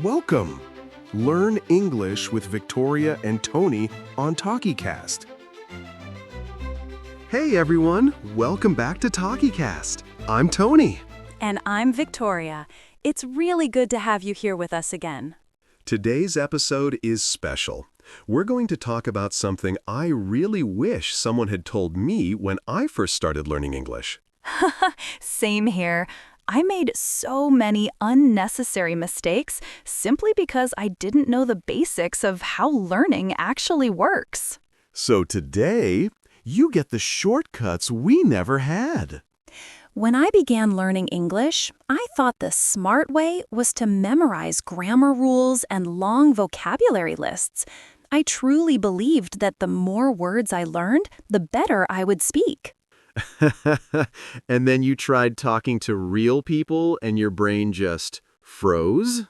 Welcome! Learn English with Victoria and Tony on TalkiCast. Hey everyone, welcome back to TalkiCast. I'm Tony. And I'm Victoria. It's really good to have you here with us again. Today's episode is special. We're going to talk about something I really wish someone had told me when I first started learning English. Same here. I made so many unnecessary mistakes simply because I didn't know the basics of how learning actually works. So today, you get the shortcuts we never had. When I began learning English, I thought the smart way was to memorize grammar rules and long vocabulary lists. I truly believed that the more words I learned, the better I would speak. And then you tried talking to real people and your brain just froze?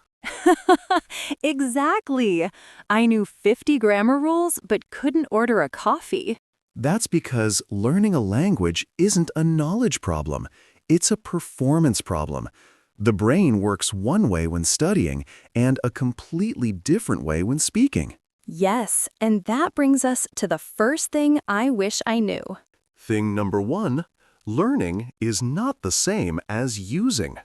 Exactly. I knew 50 grammar rules but couldn't order a coffee. That's because learning a language isn't a knowledge problem. It's a performance problem. The brain works one way when studying and a completely different way when speaking. Yes, and that brings us to the first thing I wish I knew. Thing number one, learning is not the same as using.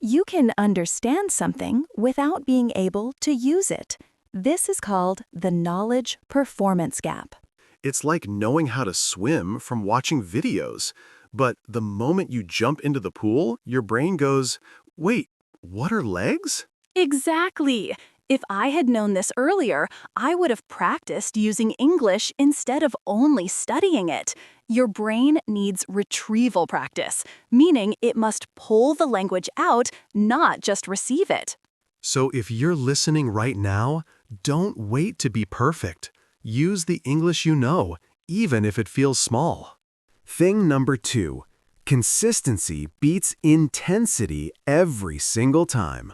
You can understand something without being able to use it. This is called the knowledge performance gap. It's like knowing how to swim from watching videos. But the moment you jump into the pool, your brain goes, wait, what are legs? Exactly. If I had known this earlier, I would have practiced using English instead of only studying it. Your brain needs retrieval practice, meaning it must pull the language out, not just receive it. So if you're listening right now, don't wait to be perfect. Use the English you know, even if it feels small. Thing number two, consistency beats intensity every single time.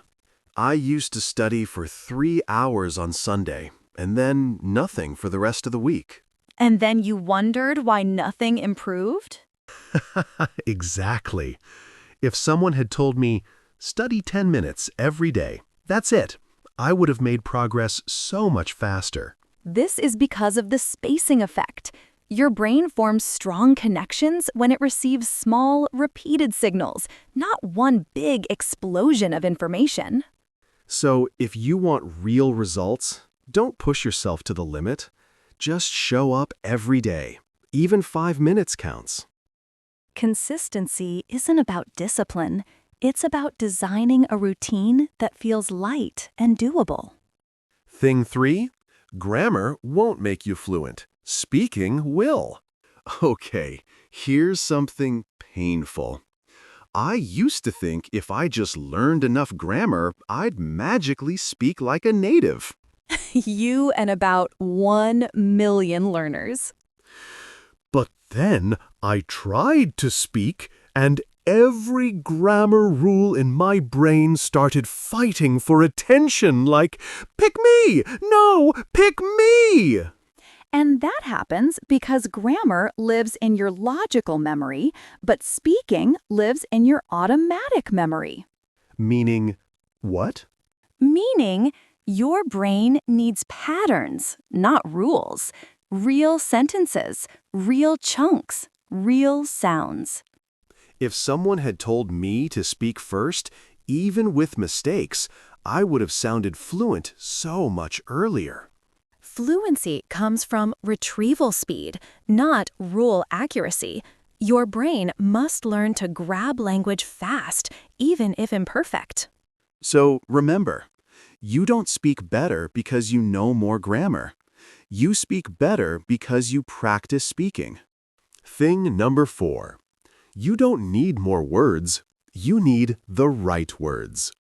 I used to study for 3 hours on Sunday, and then nothing for the rest of the week. And then you wondered why nothing improved? Exactly. If someone had told me, study 10 minutes every day, that's it, I would have made progress so much faster. This is because of the spacing effect. Your brain forms strong connections when it receives small, repeated signals, not one big explosion of information. So if you want real results, don't push yourself to the limit. Just show up every day. Even 5 minutes counts. Consistency isn't about discipline. It's about designing a routine that feels light and doable. Thing three, grammar won't make you fluent. Speaking will. Okay, here's something painful. I used to think if I just learned enough grammar, I'd magically speak like a native. You and about 1 million learners. But then I tried to speak, and every grammar rule in my brain started fighting for attention like, pick me! No, pick me! And that happens because grammar lives in your logical memory, but speaking lives in your automatic memory. Meaning what? Meaning, your brain needs patterns, not rules. Real sentences, real chunks, real sounds. If someone had told me to speak first, even with mistakes, I would have sounded fluent so much earlier. Fluency comes from retrieval speed, not rule accuracy. Your brain must learn to grab language fast, even if imperfect. So remember, you don't speak better because you know more grammar. You speak better because you practice speaking. Thing number four, you don't need more words, you need the right words.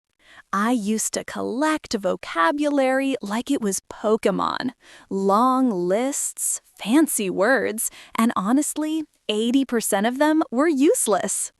I used to collect vocabulary like it was Pokémon. Long lists, fancy words, and honestly, 80% of them were useless.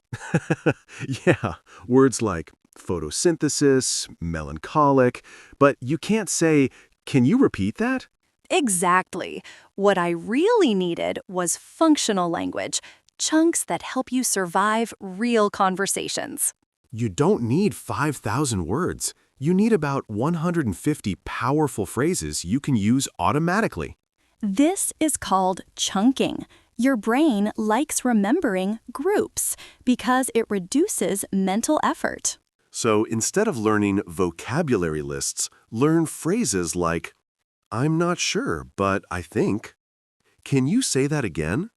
Yeah, words like photosynthesis, melancholic, but you can't say, can you repeat that? Exactly. What I really needed was functional language, chunks that help you survive real conversations. You don't need 5,000 words. You need about 150 powerful phrases you can use automatically. This is called chunking. Your brain likes remembering groups because it reduces mental effort. So instead of learning vocabulary lists, learn phrases like, I'm not sure, but I think. Can you say that again?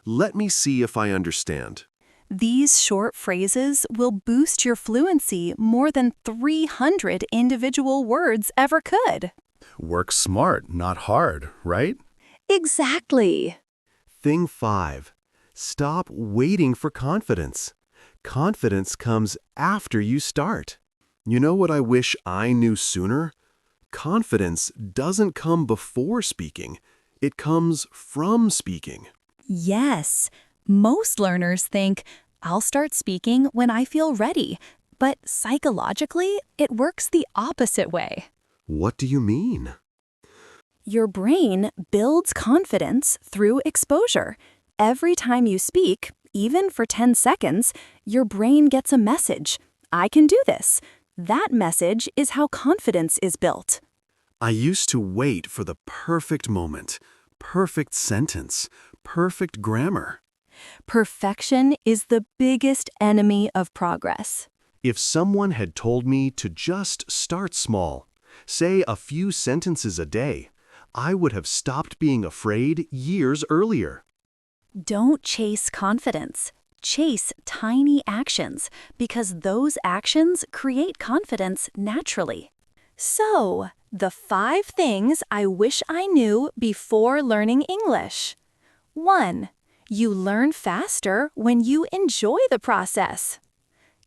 Let me see if I understand. These short phrases will boost your fluency more than 300 individual words ever could. Work smart, not hard, right? Exactly. Thing 5. Stop waiting for confidence. Confidence comes after you start. You know what I wish I knew sooner? Confidence doesn't come before speaking. It comes from speaking. Yes. Most learners think, I'll start speaking when I feel ready. But psychologically, it works the opposite way. What do you mean? Your brain builds confidence through exposure. Every time you speak, even for 10 seconds, your brain gets a message. I can do this. That message is how confidence is built. I used to wait for the perfect moment, perfect sentence, perfect grammar. Perfection is the biggest enemy of progress. If someone had told me to just start small, say a few sentences a day, I would have stopped being afraid years earlier. Don't chase confidence. Chase tiny actions because those actions create confidence naturally. So, the 5 things I wish I knew before learning English. 1. You learn faster when you enjoy the process.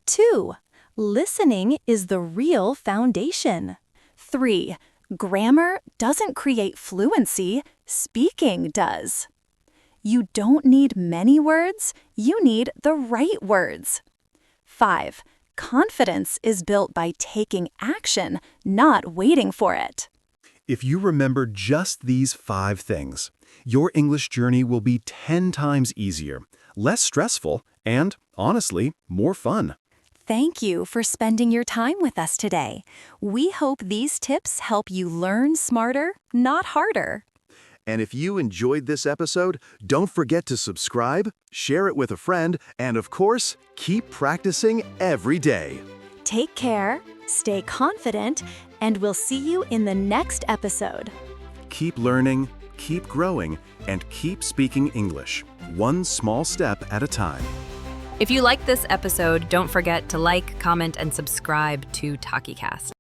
2. Listening is the real foundation. 3. Grammar doesn't create fluency, speaking does. You don't need many words, you need the right words. 5. Confidence is built by taking action, not waiting for it. If you remember just these 5 things, your English journey will be 10 times easier, less stressful, and, honestly, more fun. Thank you for spending your time with us today. We hope these tips help you learn smarter, not harder. And if you enjoyed this episode, don't forget to subscribe, share it with a friend, and of course, keep practicing every day. Take care, stay confident, and we'll see you in the next episode. Keep learning, keep growing, and keep speaking English, one small step at a time. If you liked this episode, don't forget to like, comment, and subscribe to TalkiCast.